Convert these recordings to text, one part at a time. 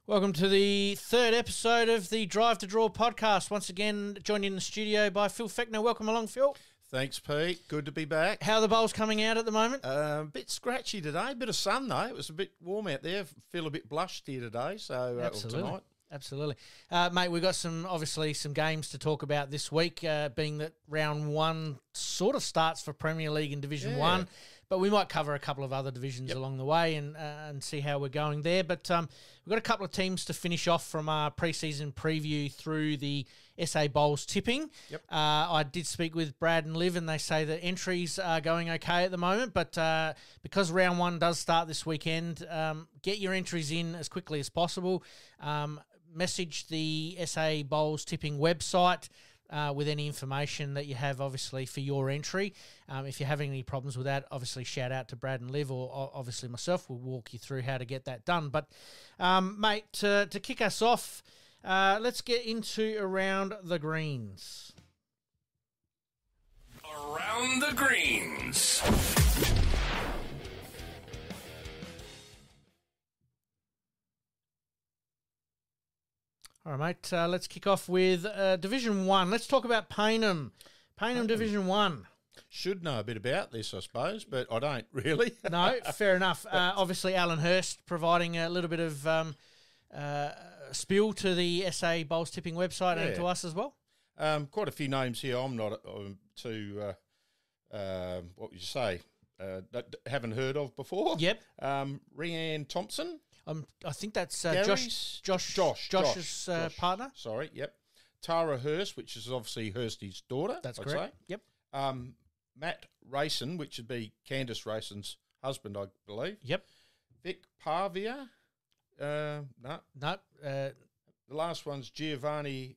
Welcome to the third episode of the Drive to Draw podcast. Once again, joined in the studio by Phil Feckner. Welcome along, Phil. Thanks, Pete. Good to be back. How are the bowls coming out at the moment? A bit scratchy today. Bit of sun, though. It was a bit warm out there. Feel a bit blushed here today, so tonight. Absolutely. Mate, we've got some games to talk about this week, being that round one sort of starts for Premier League and Division 1, but we might cover a couple of other divisions along the way and see how we're going there. But we've got a couple of teams to finish off from our pre-season preview through the SA Bowls tipping. I did speak with Brad and Liv, and they say that entries are going okay at the moment, but because round one does start this weekend, get your entries in as quickly as possible. Message the SA Bowls tipping website with any information that you have, obviously, for your entry. If you're having any problems with that, obviously shout out to Brad and Liv, or obviously myself. We'll walk you through how to get that done. But, mate, to kick us off, let's get into Around the Greens. Around the Greens. All right, mate, let's kick off with Division 1. Let's talk about Payneham. Payneham Division 1. Should know a bit about this, I suppose, but I don't really. No, fair enough. Obviously, Alan Hurst providing a little bit of spiel to the SA Bowls tipping website and to us as well. Quite a few names here. I'm not too, what would you say, haven't heard of before. Yep. Rhiannon Thompson. I think that's Josh's partner. Sorry, yep. Tara Hurst, which is obviously Hursty's daughter. That's I'd correct. Say. Yep. Matt Rayson, which would be Candice Rayson's husband, I believe. Yep. Vic Pavia. No. No. The last one's Giovanni.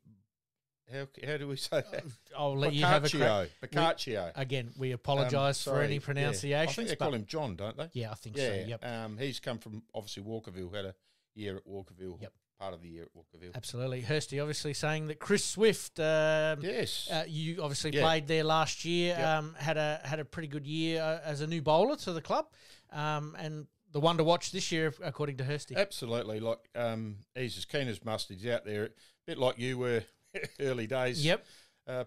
How do we say that? I'll let you have a crack. Boccaccio. Again, we apologise for any pronunciations. I think they call him John, don't they? Yeah, I think so, yep. He's come from, obviously, Walkerville, had a year at Walkerville. Yep. Part of the year at Walkerville. Absolutely. Hursty obviously saying that Chris Swift, yes, you obviously played there last year, had a pretty good year as a new bowler to the club, and the one to watch this year, according to Hursty. Absolutely. Like, he's as keen as mustard. He's out there, a bit like you were early days. Yep.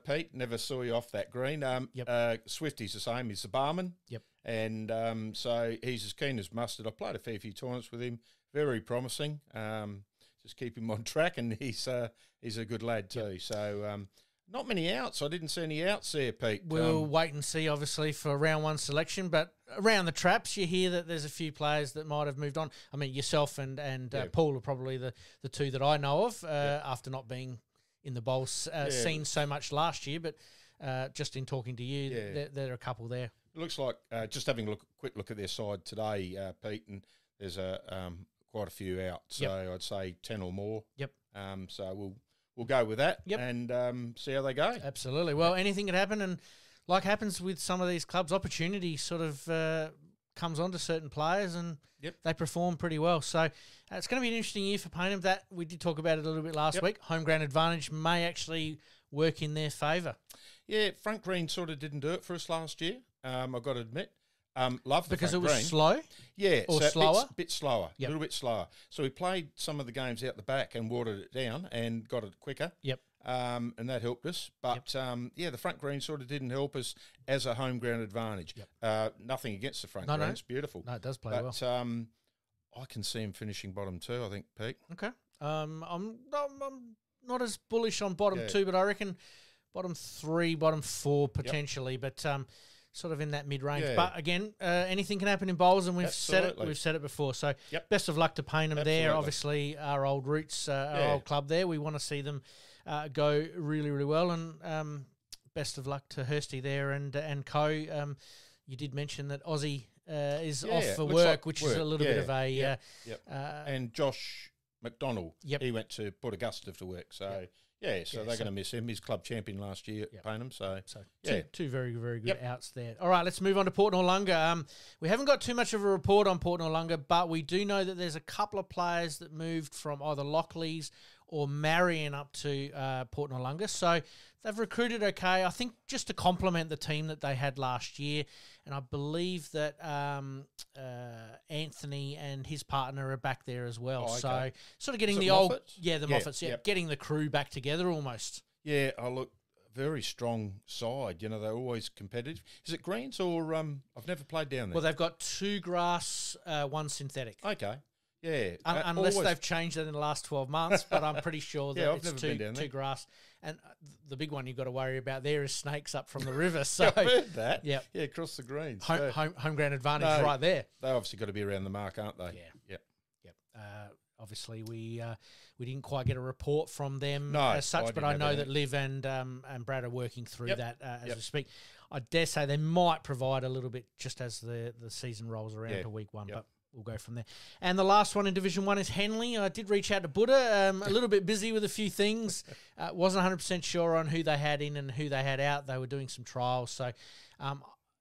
Pete, never saw you off that green. Swifty's the same. He's the barman. Yep. And so he's as keen as mustard. I played a fair few tournaments with him. Very promising. Just keep him on track, and he's a good lad too. Yep. So not many outs. I didn't see any outs there, Pete. We'll wait and see, obviously, for round one selection. But around the traps, you hear that there's a few players that might have moved on. I mean, yourself and Paul are probably the two that I know of after not being in the bowl scene so much last year. But just in talking to you, there are a couple there. It looks like just having a quick look at their side today, Pete, and there's quite a few out. So I'd say 10 or more. Yep. So we'll go with that and see how they go. Absolutely. Well, anything can happen, and like happens with some of these clubs, opportunity sort of comes on to certain players, and they perform pretty well. So it's going to be an interesting year for Payneham. That we did talk about it a little bit last week. Home ground advantage may actually work in their favour. Yeah, front green sort of didn't do it for us last year, I've got to admit. Love the because front it was green. Slow? Yeah. Or slower? A bit slower, a little bit slower. So we played some of the games out the back and watered it down and got it quicker. Yep. And that helped us. But, the front green sort of didn't help us as a home ground advantage. Yep. Nothing against the front green. It's beautiful. No, it does play well. I can see him finishing bottom two, I think, Pete. Okay. I'm not as bullish on bottom two, but I reckon bottom three, bottom four potentially. But sort of in that mid-range. Yeah. But again, anything can happen in bowls, and we've said it before. So best of luck to Payneham there. Obviously, our old roots, our old club there. We want to see them go really, really well. And best of luck to Hursty there and co. You did mention that Aussie is off for work, which is a little bit of a... and Josh McDonald, he went to Port Augusta to work, so... Yeah, so they're going to miss him. He's club champion last year at Payneham. So two very, very good outs there. All right, let's move on to Port Noarlunga. We haven't got too much of a report on Port Noarlunga, but we do know that there's a couple of players that moved from either Lockleys or Marion up to Port Noarlunga. So they've recruited okay, I think, just to complement the team that they had last year. And I believe that Anthony and his partner are back there as well. Oh, okay. So sort of getting the Moffats? the Moffats, getting the crew back together almost. Yeah, look, very strong side. You know, they're always competitive. Is it greens or I've never played down there? Well, they've got 2 grass, 1 synthetic. Okay. Yeah. Unless they've changed that in the last 12 months, but I'm pretty sure that I've it's never been down there. 2 grass. And the big one you've got to worry about there is snakes up from the river. So I've heard that. Yep. Yeah, across the greens. Home ground advantage right there. They obviously got to be around the mark, aren't they? Yeah. Yep. Obviously, we didn't quite get a report from them No, as such, but I know that Liv and Brad are working through that as we speak. I dare say they might provide a little bit just as the season rolls around to week 1, but we'll go from there. And the last one in Division 1 is Henley. I did reach out to Buddha, a little bit busy with a few things. Wasn't 100% sure on who they had in and who they had out. They were doing some trials. So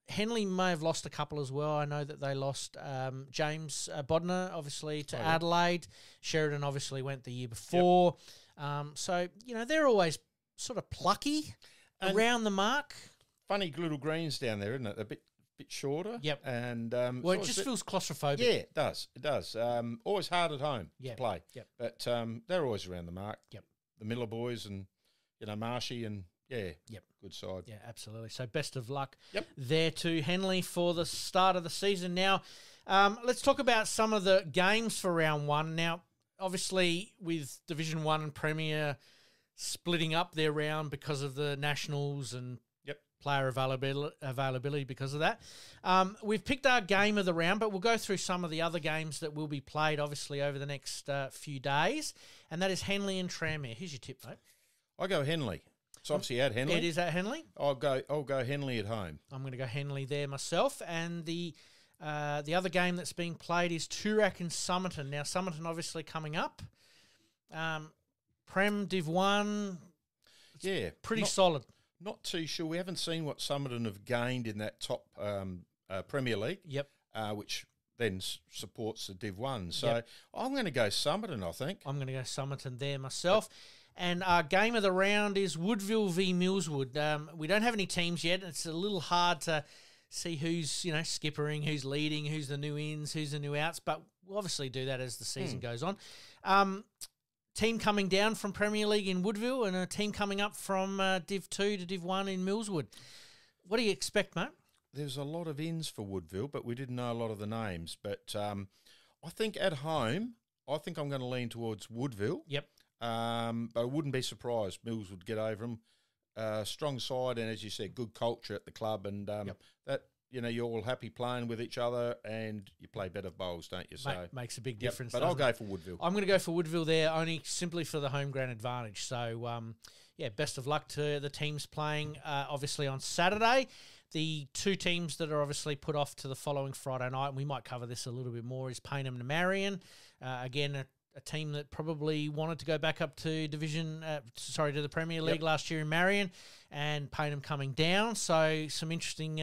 Henley may have lost a couple as well. I know that they lost James Bodner, obviously, to Adelaide. Sheridan obviously went the year before. So, they're always sort of plucky around the mark. Funny little greens down there, isn't it? A bit shorter. Yep. And it just feels claustrophobic. Yeah, it does. It does. Always hard at home to play. Yep. But they're always around the mark. Yep. The Miller boys and, Marshy and, good side. Yeah, absolutely. So best of luck there to Henley for the start of the season. Now, let's talk about some of the games for round 1. Now, obviously, with Division 1 and Premier splitting up their round because of the Nationals and player availability because of that. We've picked our game of the round, but we'll go through some of the other games that will be played, obviously, over the next few days, and that is Henley and Tranmere. Who's your tip, mate? I go Henley. It's obviously at Henley. It is at Henley? I'll go Henley at home. I'm going to go Henley there myself, and the other game that's being played is Toorak and Somerton. Now, Somerton obviously coming up. Prem Div 1, pretty solid. Not too sure. We haven't seen what Somerton have gained in that top Premier League. Yep. Which then supports the Div 1. So I'm going to go Somerton, I think. I'm going to go Somerton there myself. And our game of the round is Woodville v Millswood. We don't have any teams yet. It's a little hard to see who's, skippering, who's leading, who's the new ins, who's the new outs. But we'll obviously do that as the season goes on. Team coming down from Premier League in Woodville and a team coming up from Div 2 to Div 1 in Millswood. What do you expect, mate? There's a lot of ins for Woodville, but we didn't know a lot of the names. But I think at home, I'm going to lean towards Woodville. Yep. But I wouldn't be surprised Mills would get over them. Strong side and, as you said, good culture at the club. And that, you're all happy playing with each other and you play better bowls, don't you? So makes a big difference. But I'll go for Woodville. I'm going to go for Woodville there only simply for the home ground advantage. So, best of luck to the teams playing, obviously, on Saturday. The 2 teams that are obviously put off to the following Friday night, and we might cover this a little bit more, is Payneham and Marion. Again, a team that probably wanted to go back up to to the Premier League last year in Marion, and Payneham coming down. So some interesting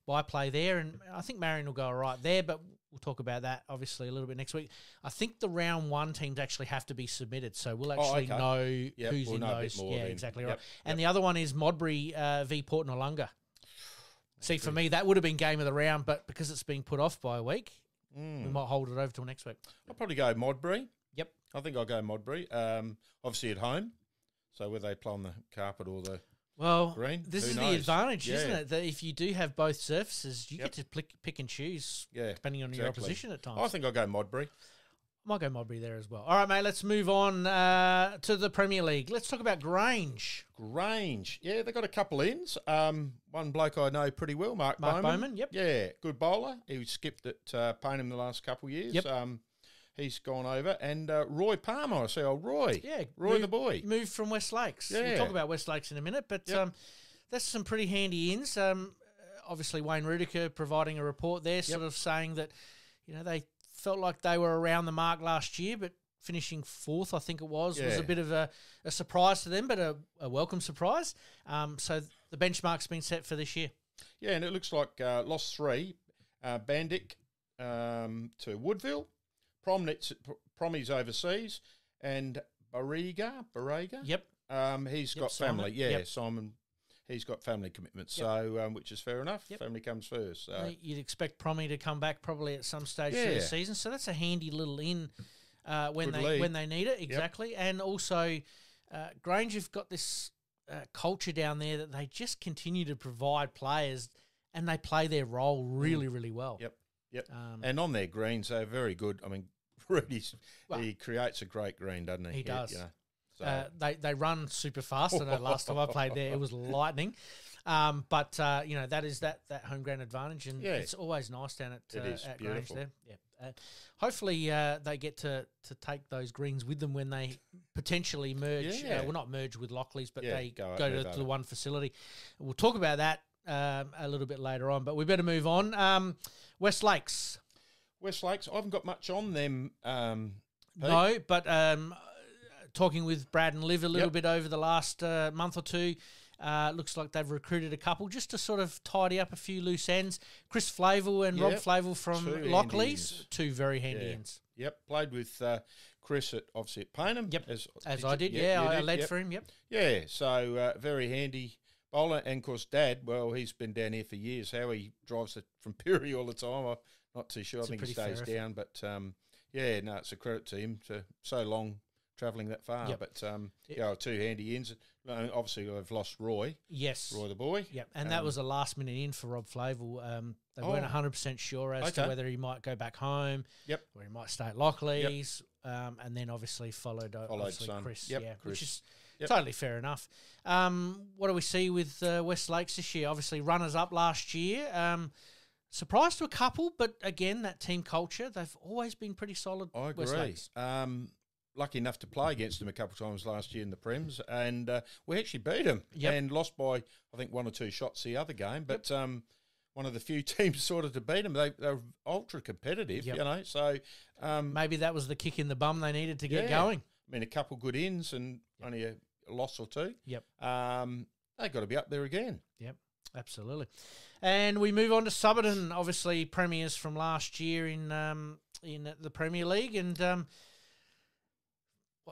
byplay there, and I think Marion will go all right there, but we'll talk about that obviously a little bit next week. I think the round 1 teams actually have to be submitted, so we'll actually know who's in those. Yeah, exactly right. And the other one is Modbury v Port Noarlunga. See, for me, that would have been game of the round, but because it's being put off by a week, we might hold it over till next week. I'll probably go Modbury. Yep. I think I'll go Modbury. Obviously at home, so whether they play on the carpet or the green, this is the advantage, isn't it? That if you do have both surfaces, you get to pick and choose depending on your opposition at times. I think I'll go Modbury. I might go Modbury there as well. All right, mate, let's move on to the Premier League. Let's talk about Grange. Yeah, they got a couple ins. One bloke I know pretty well, Mark Bowman. Yep. Yeah, good bowler. He skipped at Payneham the last couple of years. Yep. He's gone over. And Roy Palmer, I see old Roy. Yeah. Roy the boy. Moved from West Lakes. Yeah. We'll talk about West Lakes in a minute, but that's some pretty handy ins. Obviously, Wayne Rudiker providing a report there, sort of saying that, they felt like they were around the mark last year, but finishing 4th, I think it was a bit of a surprise to them, but a welcome surprise. So the benchmark's been set for this year. Yeah, and it looks like lost 3, Bandic to Woodville, Prommy's overseas, and Barrega. Yep. He's got Simon. family. Yeah, Yep. Simon. He's got family commitments, Yep. so which is fair enough. Yep. Family comes first. So. You'd expect Promi to come back probably at some stage through the season, so that's a handy little in when they need it. Exactly, and also Grange have got this culture down there that they just continue to provide players, and they play their role really, really well. Yep. And on their greens, they're very good. I mean, Rudy, he creates a great green, doesn't he? He does. You know, so. They run super fast. I know last time I played there, it was lightning. But that is that home ground advantage, and it's always nice down at Grange there. Yeah. Hopefully they get to take those greens with them when they potentially merge. Well, not merge with Lockleys, but they go to the one facility. We'll talk about that a little bit later on, but we better move on. West Lakes. I haven't got much on them. No, but talking with Brad and Liv a little bit over the last month or two, looks like they've recruited a couple just to sort of tidy up a few loose ends. Chris Flavel and Rob Flavel from Lockleys, two very handy ends. Yep, played with Chris at Paynham. Yep, as I did. I led for him. Yep. Yeah, so very handy bowler, and of course Dad. Well, he's been down here for years. How he drives it from Piri all the time, I'm not too sure. I think he stays down, but it's a credit to him to so long travelling that far. Yep. But two handy ends. Obviously, they've lost Roy. Yes, Roy the boy. Yep, and that was a last minute in for Rob Flavel. They weren't 100% sure as to whether he might go back home. Yep, or he might stay at Lockleys. Yep. And then obviously followed son. Chris. Yep, yeah, Chris. Which is totally fair enough. What do we see with West Lakes this year? Obviously, runners up last year. Surprised to a couple, but again, that team culture, they've always been pretty solid. I agree. West Lakes. Lucky enough to play against them a couple of times last year in the Prems, and we actually beat them and lost by, I think, 1 or 2 shots the other game. But one of the few teams sort of to beat them. They're ultra competitive, you know. So maybe that was the kick in the bum they needed to get going. I mean, a couple good ins and only a loss or 2. Yep. They've got to be up there again. Yep, absolutely. And we move on to Somerton, obviously premiers from last year in the Premier League, and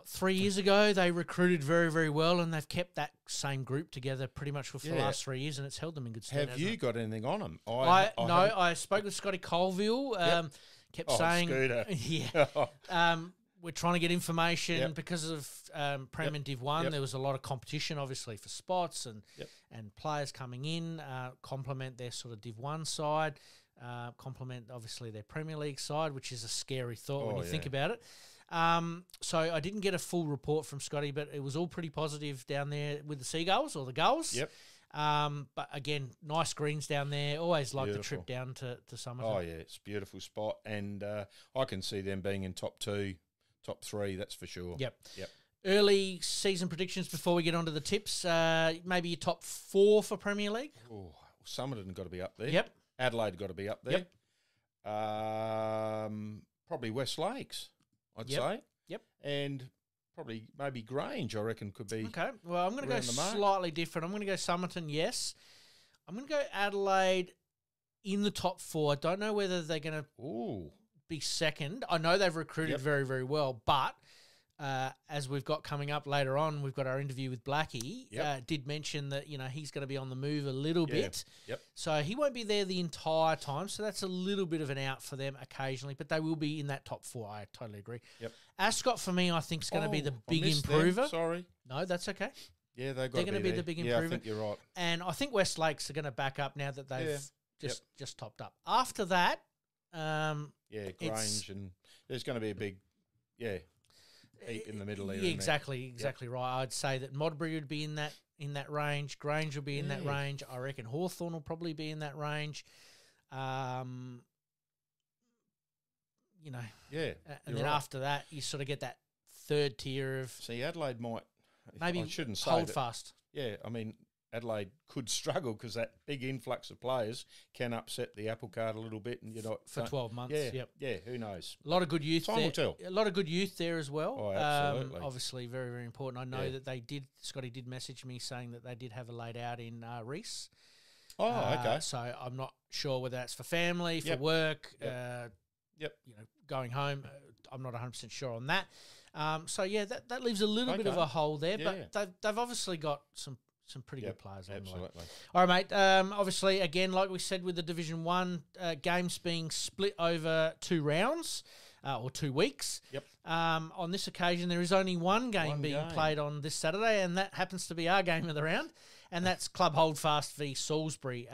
3 years ago they recruited very, very well, and they've kept that same group together pretty much for the last 3 years, and it's held them in good stead. Have you got anything on them? I spoke with Scotty Colville. Kept saying, Scooter. We're trying to get information because of Prem and Div 1. There was a lot of competition, obviously, for spots and players coming in, complement their sort of Div 1 side, complement, obviously, their Premier League side, which is a scary thought when you think about it. So I didn't get a full report from Scotty, but it was all pretty positive down there with the Seagulls or the Gulls. Yep. But again, nice greens down there. Always like the trip down to Somerton. Oh, yeah, it's a beautiful spot. And I can see them being in top 2, top 3, that's for sure. Yep. Early season predictions before we get on to the tips. Maybe your top 4 for Premier League? Oh, Somerton got to be up there. Yep. Adelaide got to be up there. Yep. Probably West Lakes, I'd say. Yep. And probably maybe Grange, I reckon, could be. Okay. Well, I'm going to go slightly different. I'm going to go Somerton, yes. I'm going to go Adelaide in the top 4. I don't know whether they're going to be second. I know they've recruited very, very well, but as we've got coming up later on, we've got our interview with Blackie. Did mention that he's going to be on the move a little bit. So he won't be there the entire time. So that's a little bit of an out for them occasionally, but they will be in that top 4. I totally agree. Ascot for me, I think is going to be the big improver. Sorry, no, that's okay. Yeah, they're going to be the big improver. I think you're right. And I think West Lakes are going to back up now that they've just topped up. After that, Grange, and there's going to be a big heat in the middle there. Exactly right. I'd say that Modbury would be in that range. Grange will be in that range. I reckon Hawthorn will probably be in that range. And then after that, you sort of get that third tier of. See, Adelaide might. Maybe I shouldn't say hold that, fast. Yeah, I mean, Adelaide could struggle because that big influx of players can upset the apple cart a little bit, and for 12 months. Yeah, who knows? A lot of good youth Time there. will tell. A lot of good youth there as well. Oh, absolutely. Obviously, very, very important. I know that they did. Scotty did message me saying that they did have a laid out in Reese. Oh, okay. So I'm not sure whether that's for family, for work. going home. I'm not 100% sure on that. So yeah, that leaves a little bit of a hole there, but they've obviously got some pretty good players. Absolutely. All right, mate. Obviously, again, like we said with the Division 1 games being split over 2 rounds or 2 weeks. Yep. On this occasion, there is only one game being played on this Saturday, and that happens to be our game of the round, and that's Club Holdfast v Salisbury,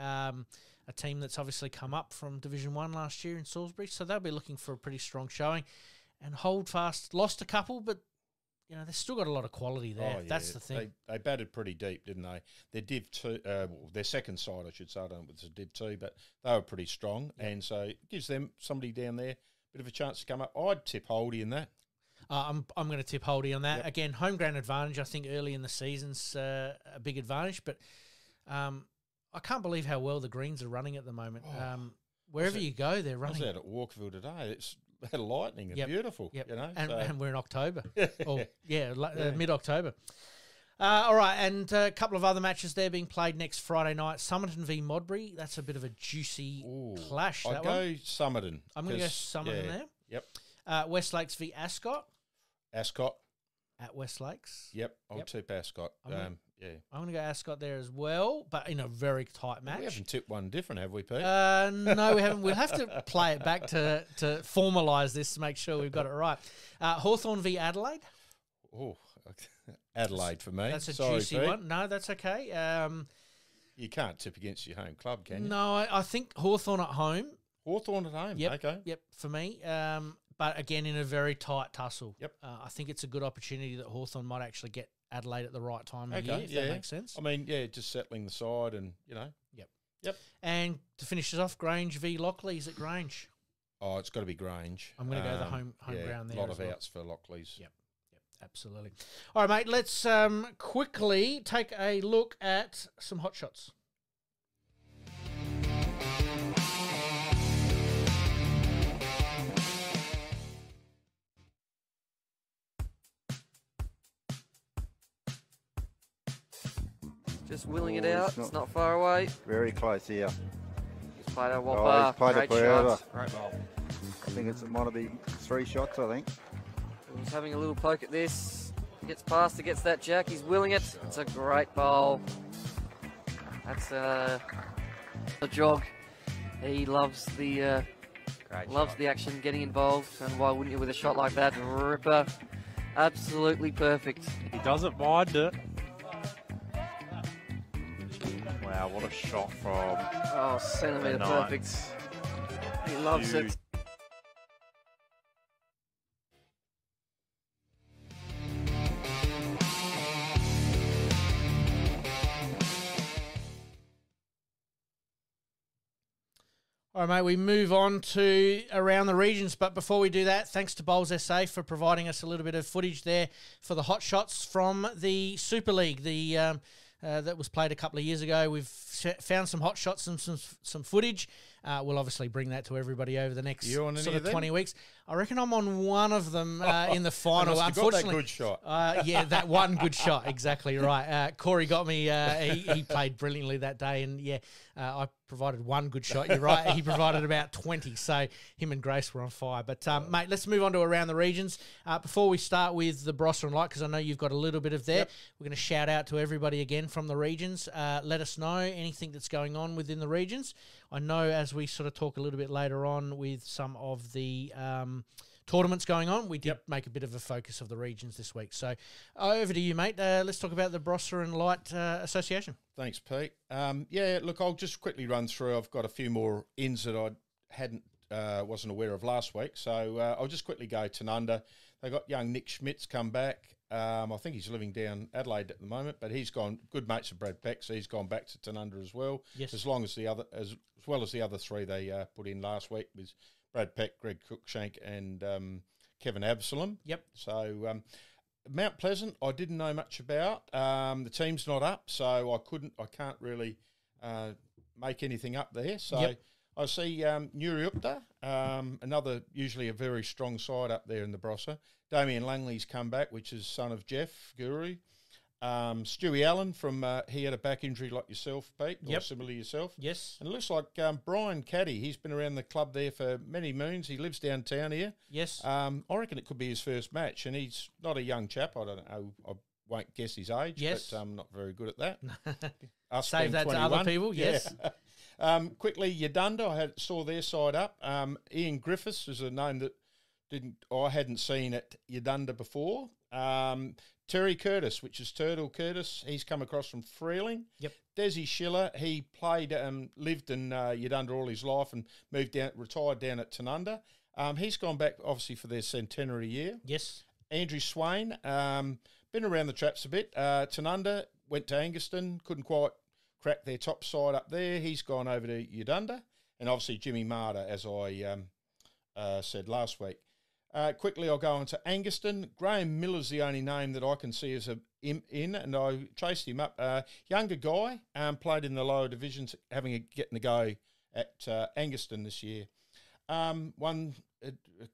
a team that's obviously come up from Division 1 last year in Salisbury, so they'll be looking for a pretty strong showing. And Holdfast lost a couple, but they've still got a lot of quality there. That's the thing. They batted pretty deep, didn't they? Their Div 2, their second side, I should say. I don't know if it's a Div 2, but they were pretty strong. Yep. And so it gives them, somebody down there, a bit of a chance to come up. I'd tip Holdy in that. I'm going to tip Holdy on that. Yep. Again, home ground advantage, I think early in the season's a big advantage. But I can't believe how well the Greens are running at the moment. Wherever you go, they're running. I was out at Walkerville today. It's lightning and beautiful, and we're in October. Mid-October. All right, and a couple of other matches there being played next Friday night. Somerton v Modbury. That's a bit of a juicy clash. I'd go Somerton. I'm going to go Somerton there. Yep. West Lakes v Ascot. Ascot. At West Lakes. Yep, I'll tip Ascot. I'm going to go Ascot there as well, but in a very tight match. We haven't tipped one different, have we, Pete? No, we haven't. We'll have to play it back to formalise this to make sure we've got it right. Hawthorn v Adelaide. Oh, Adelaide for me. That's a juicy Pete. one. No, that's okay. You can't tip against your home club, can you? No, I think Hawthorn at home. Hawthorn at home, okay. Yep, for me. But again, in a very tight tussle. Yep. I think it's a good opportunity that Hawthorn might actually get Adelaide at the right time of year, if that makes sense. I mean, just settling the side and, Yep. And to finish us off, Grange v Lockleys at Grange. Oh, it's got to be Grange. I'm going to go the home ground there. A lot of outs for Lockleys. Yep, absolutely. All right, mate, let's quickly take a look at some hot shots. Just willing it out. It's not far away. Very close here. He's played a whopper. He's played Great it forever. shots. Great ball. I think it might be 3 shots, I think. He's having a little poke at this. He gets past, he gets that jack. He's willing it. It's a great bowl. That's a jog. He loves the action, getting involved. And why wouldn't you with a shot like that? Ripper. Absolutely perfect. He doesn't mind it. Wow, what a shot from... Oh, centimetre perfect. He loves it. All right, mate, we move on to around the regions. But before we do that, thanks to Bowls SA for providing us a little bit of footage there for the hot shots from the Super League, that was played a couple of years ago. We've found some hot shots and some footage. We'll obviously bring that to everybody over the next sort of 20 weeks. I reckon I'm on one of them in the final. Unfortunately, got that good shot. That one good shot. Exactly right. Corey got me. He played brilliantly that day, and I provided one good shot. You're right. He provided about 20. So him and Grace were on fire. But mate, let's move on to around the regions. Before we start with the Barossa and Light, because I know you've got a little bit of there. Yep. We're going to shout out to everybody again from the regions. Let us know anything that's going on within the regions. I know as we sort of talk a little bit later on with some of the tournaments going on, we did make a bit of a focus of the regions this week. So over to you, mate. Let's talk about the Barossa and Light Association. Thanks, Pete. Look, I'll just quickly run through. I've got a few more ins that I wasn't aware of last week. So I'll just quickly go Tanunda. They got young Nick Schmidt's come back. I think he's living down Adelaide at the moment, but he's gone. Good mates of Brad Peck, so he's gone back to Tanunda as well. Yes. As well as the other 3 they put in last week with Brad Peck, Greg Cookshank, and Kevin Absalom. Yep. So Mount Pleasant, I didn't know much about. The team's not up, so I can't really make anything up there. So I see Nuriupta, another usually a very strong side up there in the Barossa. Damien Langley's come back, which is son of Jeff Guru. Stewie Allen from he had a back injury like yourself, Pete, or similar to yourself. Yes. And it looks like Brian Caddy, he's been around the club there for many moons. He lives downtown here. Yes. I reckon it could be his first match, and he's not a young chap. I don't know. I won't guess his age, but I'm not very good at that. Save that 21. To other people, yes. Quickly, Yadunda, I saw their side up. Ian Griffiths is a name that I hadn't seen at Yadunda before. Terry Curtis, which is Turtle Curtis, he's come across from Freeling. Yep. Desi Schiller, he played, lived in Yadunda all his life and retired down at Tanunda. He's gone back, obviously, for their centenary year. Yes. Andrew Swain, been around the traps a bit. Tanunda, went to Angaston, couldn't quite crack their top side up there. He's gone over to Yadunda. And obviously Jimmy Marder, as I said last week. Quickly, I'll go on to Angaston. Graham Miller's the only name that I can see as in, and I chased him up. Younger guy, played in the lower divisions, getting a go at Angaston this year. A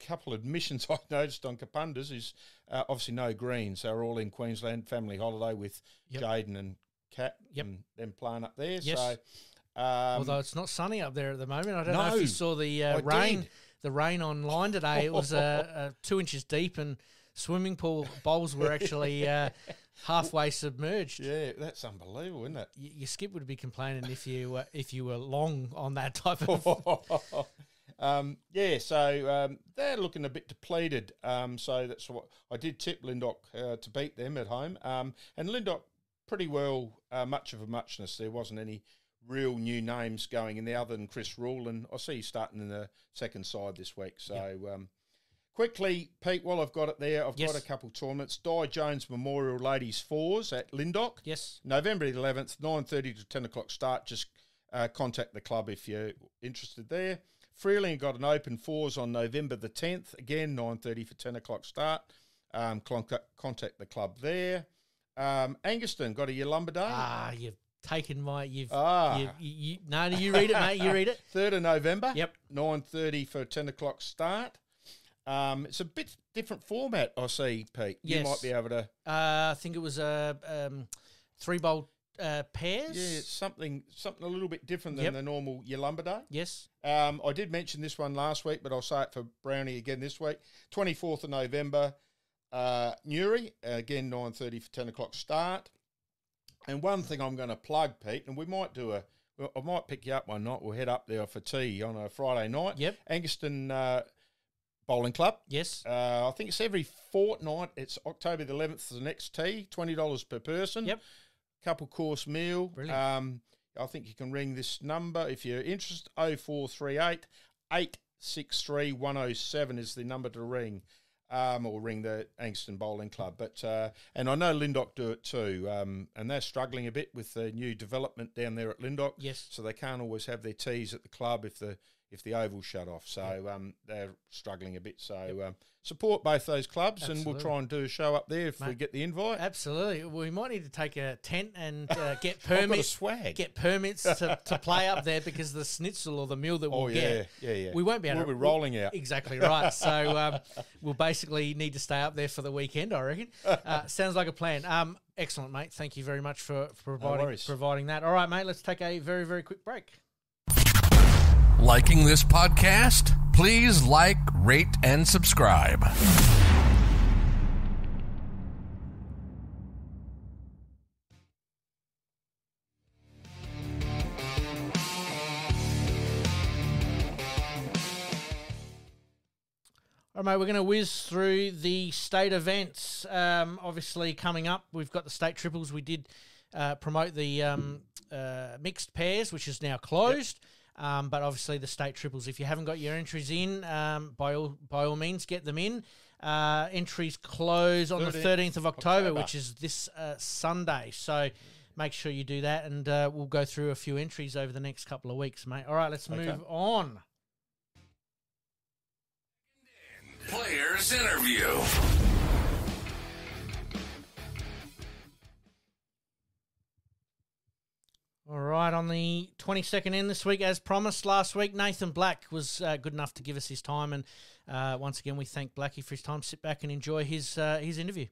couple of admissions I noticed on Kapundas is obviously no greens. They're all in Queensland, family holiday with Jaden and Kat and them playing up there. Yes. So, although it's not sunny up there at the moment. I don't know if you saw the rain. Did. The rain online today, it was 2 inches deep, and swimming pool bowls were actually halfway submerged. Yeah, that's unbelievable, isn't it? Your skip would be complaining if you were long on that type of. So they're looking a bit depleted. So that's what I did tip Lindok to beat them at home. And Lindok pretty well much of a muchness. There wasn't any real new names going in there other than Chris Rule, and I see you starting in the second side this week. So quickly, Pete, while I've got it there, I've got a couple tournaments. Di Jones Memorial Ladies Fours at Lindok. Yes. November the 11th, 9:30 to 10 o'clock start. Just contact the club if you're interested there. Freeling got an open fours on November the 10th. Again, 9:30 for 10 o'clock start. Contact the club there. Angaston got a Yalumba Day. You've taken my... you read it, mate. You read it. 3rd of November. Yep. 9:30 for 10 o'clock start. It's a bit different format, I see, Pete. Yes. You might be able to... I think it was a 3-bowl pairs. Yeah, it's something a little bit different than the normal Yalumba Day. Yes. I did mention this one last week, but I'll say it for Brownie again this week. 24th of November, Newry, again 9:30 for 10 o'clock start. And one thing I'm going to plug, Pete, and we might I might pick you up one night. We'll head up there for tea on a Friday night. Yep. Angaston Bowling Club. Yes. I think it's every fortnight. It's October the 11th for the next tea, $20 per person. Yep. Couple course meal. Brilliant. I think you can ring this number if you're interested. 0438 863 107 is the number to ring. Or ring the Angaston Bowling Club. But and I know Lindok do it too, and they're struggling a bit with the new development down there at Lindok. Yes. So they can't always have their teas at the club if the oval's shut off. So they're struggling a bit. So support both those clubs. Absolutely. And we'll try and do a show up there if we get the invite. Absolutely. We might need to take a tent and get permits. Swag. Get permits to play up there because the schnitzel or the meal that we'll get. Yeah. We won't be able We'll be rolling out. Exactly right. So we'll basically need to stay up there for the weekend, I reckon. Sounds like a plan. Excellent, mate. Thank you very much for providing that. All right, mate, let's take a very, very quick break. Liking this podcast? Please like, rate, and subscribe. All right, mate, we're going to whiz through the state events. Obviously, coming up, we've got the state triples. We did promote the mixed pairs, which is now closed. Yep. But obviously the state triples, if you haven't got your entries in, by all means, get them in. Entries close on the 13th of October, which is this Sunday. So make sure you do that, and we'll go through a few entries over the next couple of weeks, mate. All right, let's move on. Players interview. All right, on the 22nd in this week, as promised last week, Nathan Black was good enough to give us his time, and once again we thank Blackie for his time. Sit back and enjoy his interview.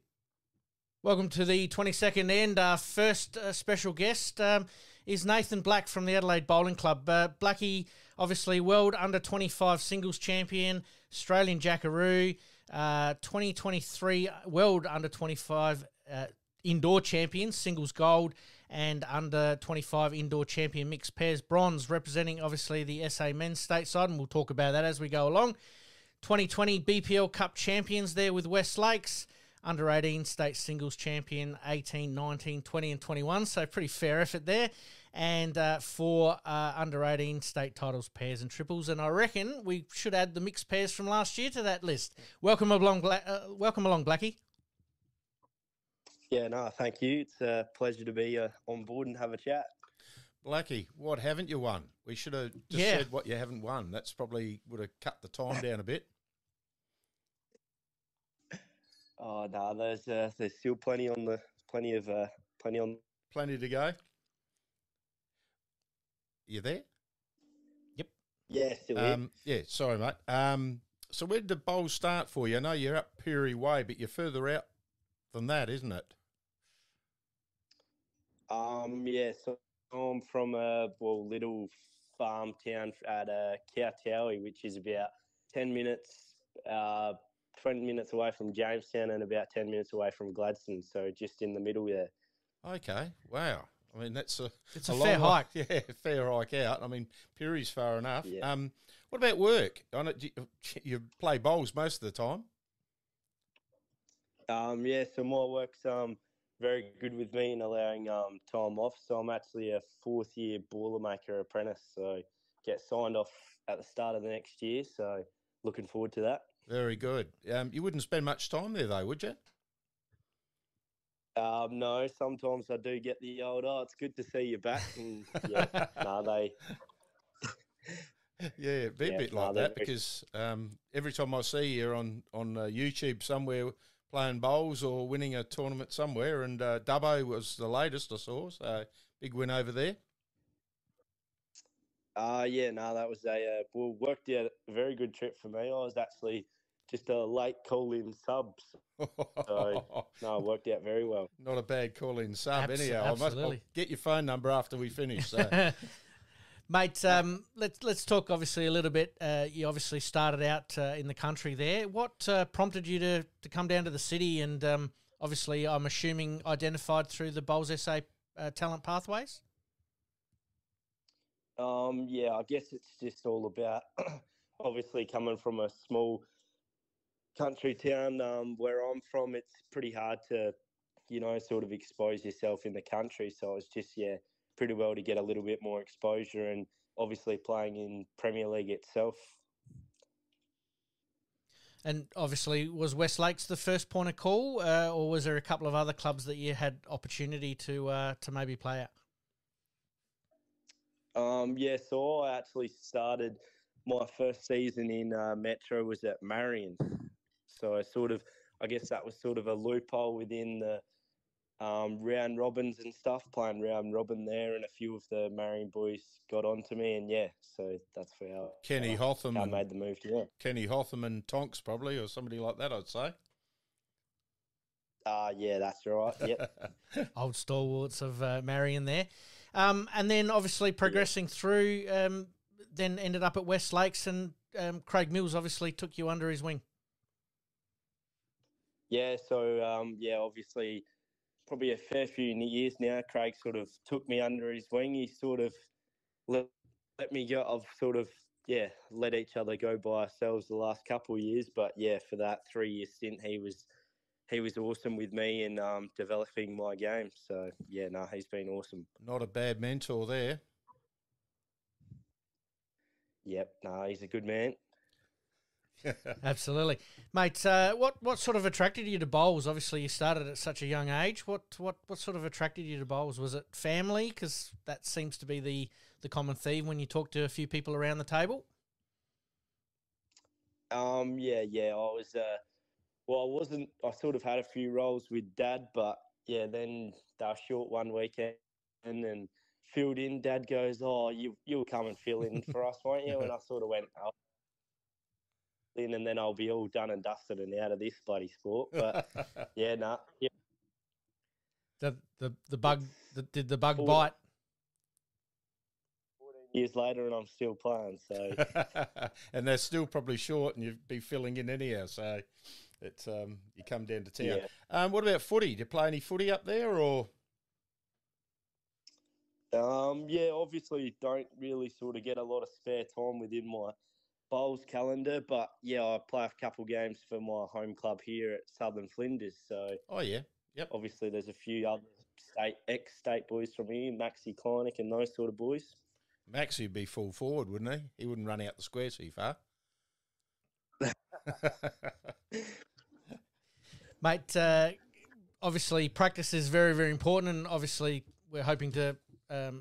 Welcome to the 22nd end. Our first special guest is Nathan Black from the Adelaide Bowling Club. Blackie, obviously world under-25 singles champion, Australian Jackaroo, 2023 world under-25 indoor champion, singles gold, and under-25 indoor champion mixed pairs bronze, representing obviously the SA men's stateside, and we'll talk about that as we go along. 2020 BPL Cup champions there with West Lakes. Under 18 state singles champion, 18, 19, 20 and 21. So pretty fair effort there. And four under 18 state titles, pairs and triples. And I reckon we should add the mixed pairs from last year to that list. Welcome along, Blackie. Yeah, no, thank you. It's a pleasure to be on board and have a chat. Blackie, what haven't you won? We should have just said what you haven't won. That's probably would have cut the time down a bit. Oh no, there's still plenty on plenty to go. You there? Yep. Yeah, still here. Yeah, sorry, mate. So where did the bowl start for you? I know you're up Peary Way, but you're further out than that, isn't it? Yeah. So I'm from a little farm town at Kowtowie, which is about 10 minutes. 20 minutes away from Jamestown and about 10 minutes away from Gladstone, so just in the middle there. Okay, wow. I mean, it's a fair hike. Yeah, fair hike out. I mean, Peary's far enough. Yeah. What about work? I know you play bowls most of the time. Yeah, so my work's very good with me in allowing time off. So I'm actually a fourth-year Boilermaker apprentice, so get signed off at the start of the next year, so looking forward to that. Very good. You wouldn't spend much time there, though, would you? No, sometimes I do get the old, it's good to see you back. And yeah, they... Yeah, it'd be a bit like that because every time I see you on YouTube somewhere playing bowls or winning a tournament somewhere, and Dubbo was the latest I saw, so big win over there. That was worked out a very good trip for me. I was actually just a late call-in sub, so it worked out very well. Not a bad call-in sub, anyhow. Absolutely. I'll get your phone number after we finish. So. Mate, let's talk obviously a little bit. You obviously started out in the country there. What prompted you to come down to the city and obviously I'm assuming identified through the Bowls SA talent pathways? I guess it's just all about obviously coming from a small country town where I'm from. It's pretty hard to, sort of expose yourself in the country. So it's just, pretty well to get a little bit more exposure and obviously playing in Premier League itself. And obviously, was West Lakes the first point of call or was there a couple of other clubs that you had opportunity to maybe play at? So I actually started my first season in Metro was at Marion. So I guess that was sort of a loophole within the round robins and stuff, playing round robin there, and a few of the Marion boys got onto me, and so that's how Kenny Hotham I made the move to there. Kenny Hotham and Tonks probably, or somebody like that, I'd say. That's right. Yep. Old stalwarts of Marion there. And then obviously progressing through, then ended up at West Lakes, and Craig Mills obviously took you under his wing. Yeah, so obviously probably a fair few years now, Craig sort of took me under his wing. He sort of let me go. I've sort of, let each other go by ourselves the last couple of years. But, for that 3-year stint, he was awesome with me in developing my game. So, he's been awesome. Not a bad mentor there. Yep, he's a good man. Absolutely. Mate, what sort of attracted you to bowls? Obviously, you started at such a young age. What sort of attracted you to bowls? Was it family? Because that seems to be the common theme when you talk to a few people around the table. I was... I sort of had a few roles with Dad, but then they were short one weekend and filled in. Dad goes, you'll come and fill in for us, won't you? And I sort of went, in, and then I'll be all done and dusted and out of this bloody sport. But The bug did the bug 14 bite? years later, and I'm still playing. So and they're still probably short, and you'd be filling in anyhow. So it's you come down to town. yeah. What about footy? Do you play any footy up there, or? Yeah, obviously don't really sort of get a lot of spare time within my bowls calendar, but yeah, I play a couple games for my home club here at Southern Flinders. So Oh yeah, yep. obviously there's a few other ex-state boys from here, Maxi Kleinick and those sort of boys. Maxie would be full forward, wouldn't he? He wouldn't run out the square too far. Mate, obviously practice is very, very important, and obviously we're hoping to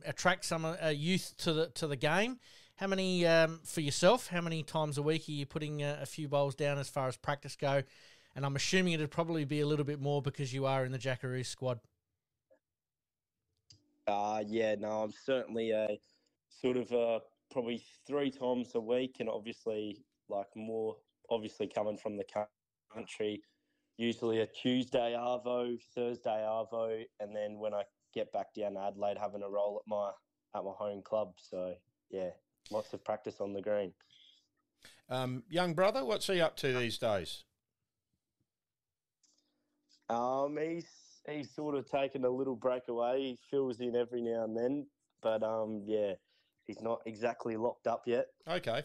attract some youth to the game. How many for yourself? How many times a week are you putting a few bowls down as far as practice go? And I'm assuming it'd probably be a little bit more because you are in the Jackaroo squad. Yeah, no, I'm certainly sort of probably 3 times a week, and obviously more obviously coming from the country, usually a Tuesday arvo, Thursday arvo, and then when I get back down to Adelaide, having a roll at my home club. So yeah, lots of practice on the green. Young brother, what's he up to these days? He's sort of taken a little break away. He fills in every now and then, but yeah, he's not exactly locked up yet. Okay,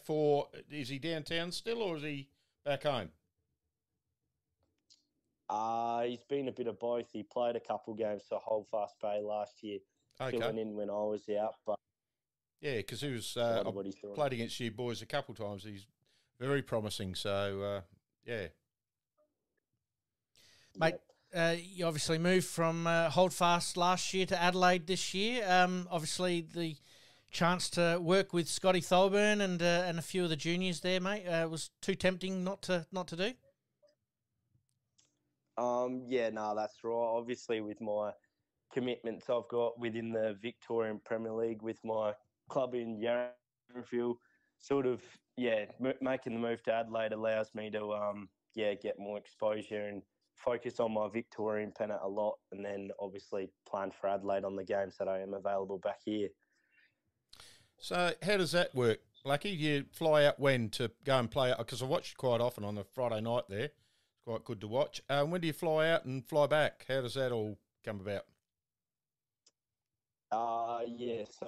is he downtown still, or is he back home? He's been a bit of both. He played a couple games for Holdfast Bay last year, filling in when I was out. But yeah, because he was he's played against you boys a couple times. He's very promising. So yeah, mate. You obviously moved from Holdfast last year to Adelaide this year. Obviously, the chance to work with Scotty Tholburn and a few of the juniors there, mate, was too tempting not to do. Yeah, no, that's right. Obviously, with my commitments I've got within the Victorian Premier League with my club in Yarraville, sort of, yeah, making the move to Adelaide allows me to, get more exposure and focus on my Victorian pennant a lot, and then obviously plan for Adelaide on the games that I am available back here. So how does that work, Blackie? Do you fly out when to go and play? Because I watch quite often on the Friday night there. It's quite good to watch. When do you fly out and fly back? How does that all come about? Yeah, so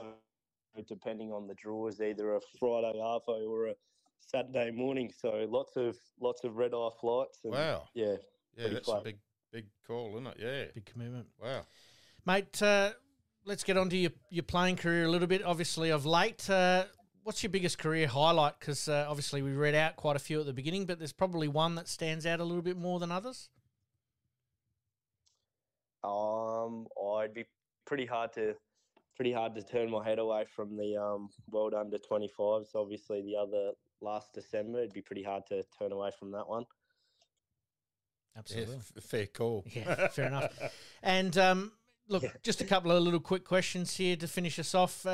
depending on the draws, either a Friday arvo or a Saturday morning. So lots of red-eye flights. And wow. Yeah. Yeah, that's a big call, isn't it? Yeah. Big commitment. Wow. Mate, let's get on to your playing career a little bit. Obviously, of late, what's your biggest career highlight? Because obviously we read out quite a few at the beginning, but there's probably one that stands out a little bit more than others. I'd be pretty hard to turn my head away from the World Under 25s. Obviously, the other last December, it'd be pretty hard to turn away from that one. Absolutely. Yeah, fair call. Yeah, fair enough. And look, just a couple of little quick questions here to finish us off.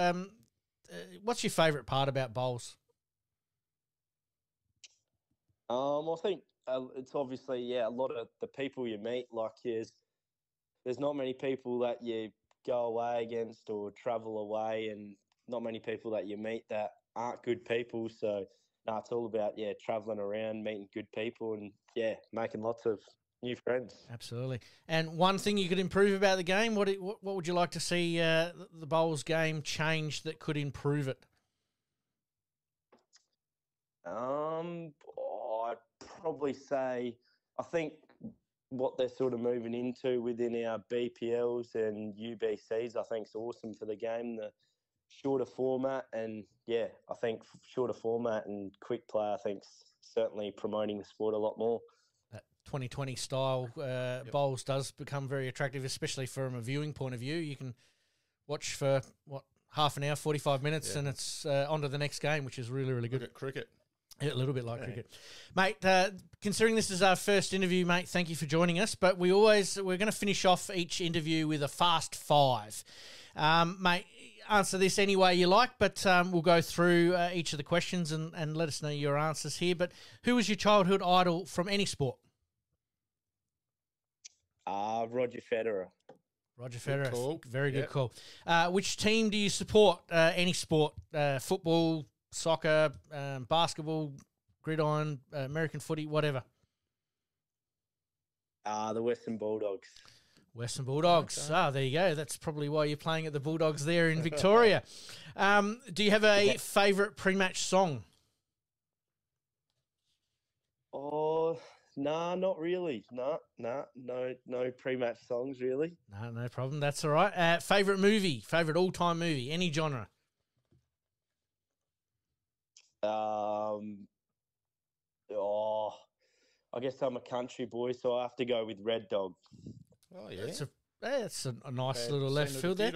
What's your favourite part about bowls? I think it's obviously, a lot of the people you meet. Like, there's not many people that you go away against or travel away, and not many people that you meet that aren't good people. So, no, it's all about, travelling around, meeting good people, and, making lots of new friends. Absolutely. And one thing you could improve about the game, what would you like to see the bowls game change that could improve it? I'd probably say, I think what they're sort of moving into within our BPLs and UBCs, I think is awesome for the game. The shorter format, and I think shorter format and quick play, I think certainly promoting the sport a lot more. That 2020 style bowls does become very attractive, especially from a viewing point of view. You can watch for half an hour, 45 minutes, and it's on to the next game, which is really, really good. Look at cricket. Yeah, a little bit like cricket. Mate, considering this is our first interview, mate, thank you for joining us. But we're going to finish off each interview with a fast five. Mate, answer this any way you like, but we'll go through each of the questions and let us know your answers here. But who was your childhood idol from any sport? Roger Federer. Roger Federer. call. Very good call. Which team do you support? Any sport, football, soccer, basketball, gridiron, American footy, whatever. The Western Bulldogs. Western Bulldogs. Okay. There you go. That's probably why you're playing at the Bulldogs there in Victoria. Do you have a favourite pre-match song? Oh, nah, not really. No pre-match songs really. No problem. That's all right. Favourite movie? Favourite all-time movie? Any genre? I guess I'm a country boy, so I have to go with Red Dog. Oh, yeah. That's a nice little left field there.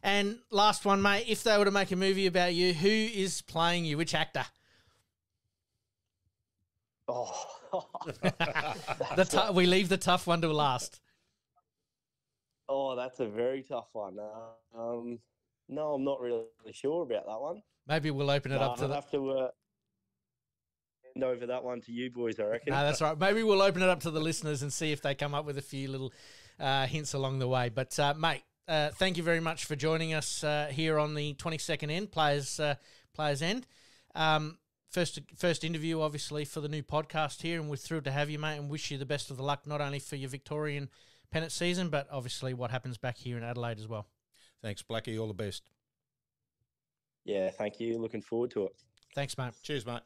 And last one, mate. If they were to make a movie about you, who is playing you? Which actor? We leave the tough one to last. Oh, that's a very tough one. No, I'm not really sure about that one. Maybe we'll open it up to I'll have to hand over that one to you boys, I reckon. No, that's right. Maybe we'll open it up to the listeners and see if they come up with a few little hints along the way. But, mate, thank you very much for joining us here on the 22nd End, Players End. First interview, obviously, for the new podcast here, and we're thrilled to have you, mate, and wish you the best of the luck, not only for your Victorian pennant season, but obviously what happens back here in Adelaide as well. Thanks, Blackie. All the best. Yeah, thank you. Looking forward to it. Thanks, mate. Cheers, mate.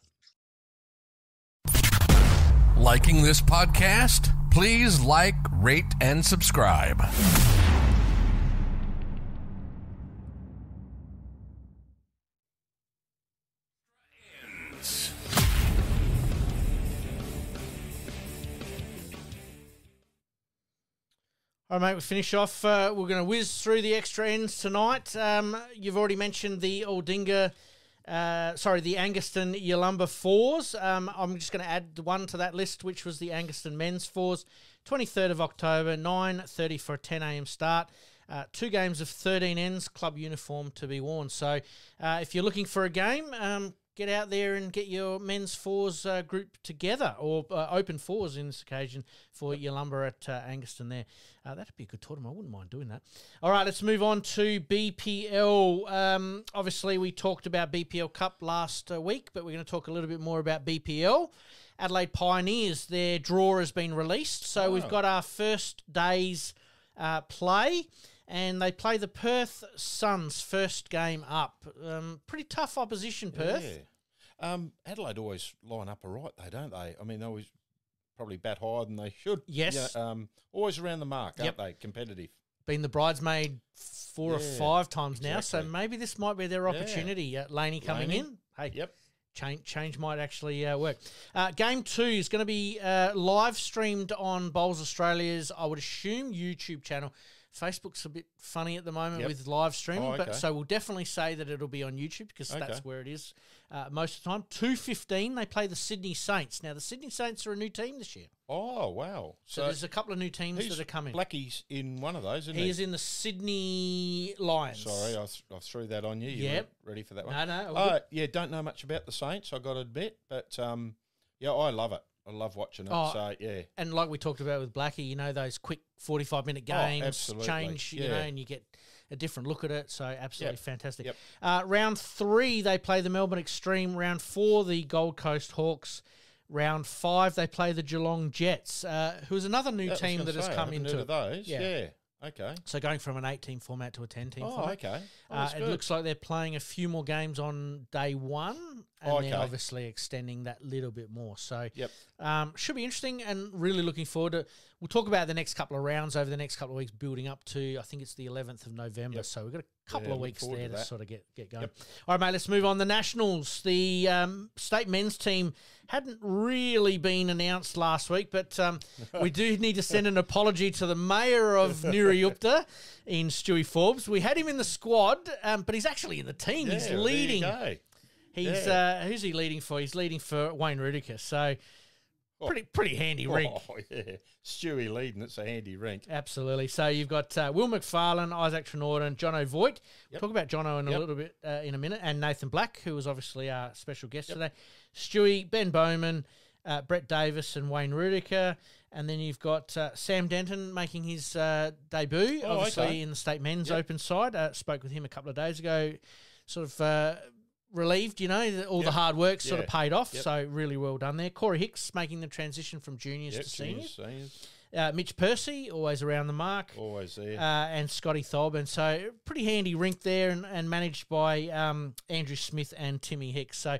Liking this podcast? Please like, rate, and subscribe. All right, mate, we finish off. We're going to whiz through the extra ends tonight. You've already mentioned the the Angaston Yalumba fours. I'm just going to add one to that list, which was the Angaston men's fours. 23rd of October, 9:30 for a 10 a.m. start. 2 games of 13 ends, club uniform to be worn. So if you're looking for a game, get out there and get your men's fours group together, or open fours in this occasion for Yalumba at Angaston there. That'd be a good tournament. I wouldn't mind doing that. All right, let's move on to BPL. Obviously, we talked about BPL Cup last week, but we're going to talk a little bit more about BPL. Adelaide Pioneers, their draw has been released. So we've got our first day's play, and they play the Perth Suns first game up. Pretty tough opposition, Perth. Yeah. Adelaide always line up all right, though, don't they? I mean, they always probably bat higher than they should. Yes. Yeah, always around the mark, aren't they? Competitive. Been the bridesmaid 4 or 5 times now, exactly. so maybe this might be their opportunity. Laney coming in. Hey, yep. Change might actually work. Game 2 is going to be live streamed on Bowls Australia's, I would assume, YouTube channel. Facebook's a bit funny at the moment with live streaming, but so we'll definitely say that it'll be on YouTube because that's where it is most of the time. 2:15, they play the Sydney Saints. Now, the Sydney Saints are a new team this year. Oh, wow. So there's a couple of new teams that are coming. Blackie's in one of those, isn't he? He is in the Sydney Lions. Sorry, I threw that on you. You weren't ready for that one? No. Yeah, don't know much about the Saints, I got to admit, but yeah, I love it. I love watching it. So yeah, and like we talked about with Blackie, you know, those quick 45-minute games change, you know, and you get a different look at it. So absolutely fantastic. Round 3, they play the Melbourne Extreme. Round 4, the Gold Coast Hawks. Round 5, they play the Geelong Jets, who is another new team that has come into it. Those. Yeah. Okay. So going from an 8-team format to a 10-team format. Okay. It looks like they're playing a few more games on day 1 and then obviously extending that little bit more. So should be interesting and really looking forward to. We'll talk about the next couple of rounds over the next couple of weeks building up to, I think it's the 11th of November. So we've got a couple of weeks there to sort of get going. All right, mate, let's move on. The Nationals, the state men's team hadn't really been announced last week, but we do need to send an apology to the mayor of Nurayupta in Stewie Forbes. We had him in the squad, but he's actually in the team. He's leading. Who's he leading for? He's leading for Wayne Rudiker. So pretty handy rink. Oh, yeah. Stewie leading, it's a handy rink. Absolutely. So you've got Will McFarlane, Isaac Trenorden, Jono Voigt. We'll talk about Jono in a little bit in a minute, and Nathan Black, who was obviously our special guest today. Stewie, Ben Bowman, Brett Davis and Wayne Rudiker. And then you've got Sam Denton making his debut, obviously in the State Men's Open side. Spoke with him a couple of days ago, sort of relieved, that all the hard work sort of paid off. So really well done there. Corey Hicks making the transition from juniors to seniors. Mitch Percy, always around the mark. Always there. And Scotty Thorburn. So pretty handy rink there and managed by Andrew Smith and Timmy Hicks. So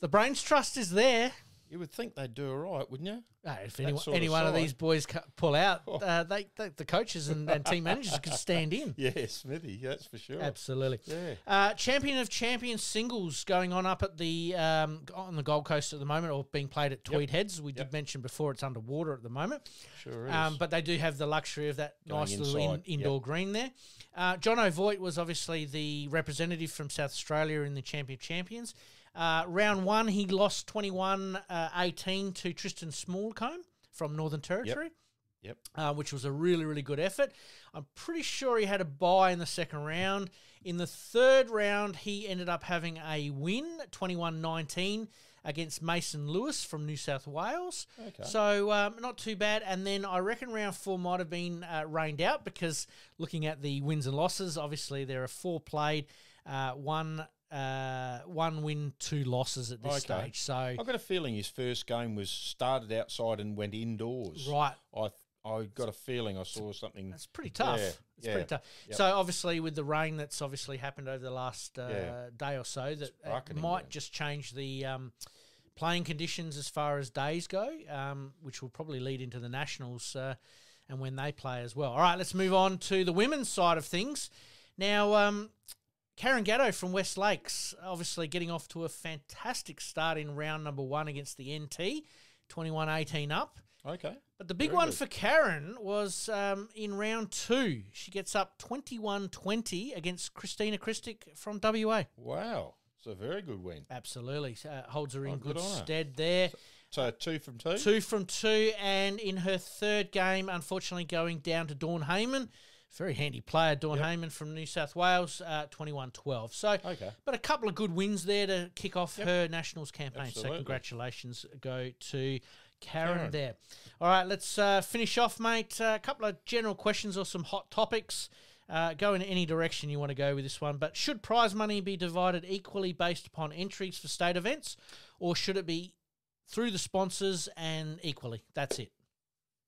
the Brains Trust is there. You would think they'd do all right, wouldn't you? If any one of these boys pull out, the coaches and team managers could stand in. Yeah, Smithy, that's for sure. Absolutely. Yeah. Champion of Champions singles going on up at the on the Gold Coast at the moment, or being played at Tweed Heads. We did mention before it's underwater at the moment. Sure is. But they do have the luxury of that Going nice little indoor green there. John O'Voigt was obviously the representative from South Australia in the Champion of Champions. Round 1, he lost 21-18 to Tristan Smallcombe from Northern Territory, which was a really, really good effort. I'm pretty sure he had a bye in the second round. In the third round, he ended up having a win, 21-19, against Mason Lewis from New South Wales. Okay. So not too bad. And then I reckon round 4 might have been rained out because looking at the wins and losses, obviously there are 4 played, one win, 2 losses at this stage. So I've got a feeling his first game was started outside and went indoors. Right. I got a feeling I saw something. That's pretty tough. It's pretty tough. Yep. So obviously with the rain that's obviously happened over the last day or so, that might just change the playing conditions as far as days go, which will probably lead into the Nationals and when they play as well. All right, let's move on to the women's side of things. Now, Karen Gatto from West Lakes, obviously getting off to a fantastic start in round number 1 against the NT, 21-18 up. Okay. But the big one for Karen was in round 2. She gets up 21-20 against Christina Christic from WA. Wow. It's a very good win. Absolutely. Holds her in good stead there. So 2 from 2? 2 from 2. And in her third game, unfortunately going down to Dawn Heyman. Very handy player, Dawn Heyman from New South Wales, 21-12. So, but a couple of good wins there to kick off her Nationals campaign. Absolutely. So congratulations go to Karen there. All right, let's finish off, mate. A couple of general questions or some hot topics. Go in any direction you want to go with this one. But should prize money be divided equally based upon entries for state events, or should it be through the sponsors and equally? That's it.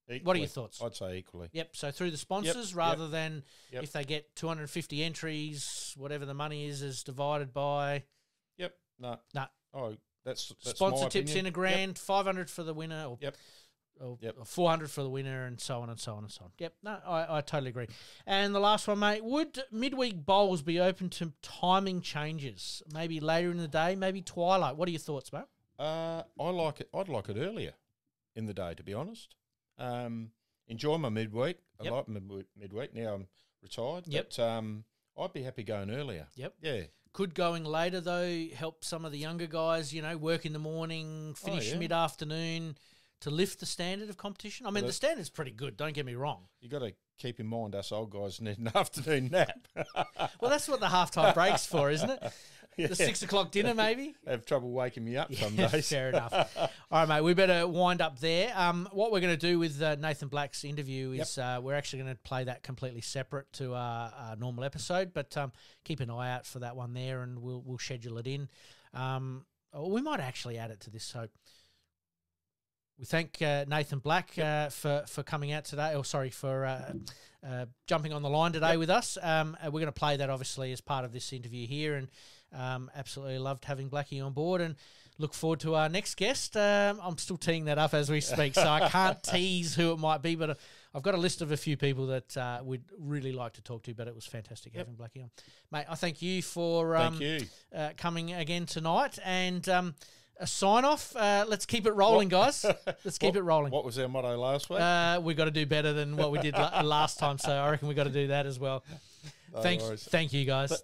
Equally. What are your thoughts? I'd say equally. Yep, so through the sponsors rather than if they get 250 entries, whatever the money is divided by. Yep, no. Oh, that's sponsor my tips opinion. in a grand, 500 for the winner, or 400 for the winner, and so on and so on and so on. Yep, no, I totally agree. And the last one, mate, would midweek bowls be open to timing changes? Maybe later in the day, maybe twilight. What are your thoughts, mate? I like it. I'd like it earlier in the day, to be honest. Enjoy my midweek. I like midweek. Now I'm retired. But I'd be happy going earlier. Yep. Yeah. Could going later, though, help some of the younger guys, work in the morning, finish mid-afternoon to lift the standard of competition? I mean, the standard's pretty good, don't get me wrong. You got to keep in mind us old guys need an afternoon nap. Well, that's what the halftime break's for, isn't it? The 6 o'clock dinner, maybe? Have trouble waking me up some days. Fair enough. All right, mate, we better wind up there. What we're going to do with Nathan Black's interview is we're actually going to play that completely separate to our normal episode, but keep an eye out for that one there, and we'll schedule it in. We might actually add it to this, so we thank Nathan Black for coming out today, for jumping on the line today with us. We're going to play that, obviously, as part of this interview here, and absolutely loved having Blackie on board and look forward to our next guest. I'm still teeing that up as we speak, so I can't tease who it might be, but I've got a list of a few people that we'd really like to talk to, but it was fantastic having Blackie on. Mate, I thank you for coming again tonight, and a sign-off. Let's keep it rolling, guys. Let's keep it rolling. What was our motto last week? We got to do better than what we did last time, so I reckon we got to do that as well. Thank you, guys.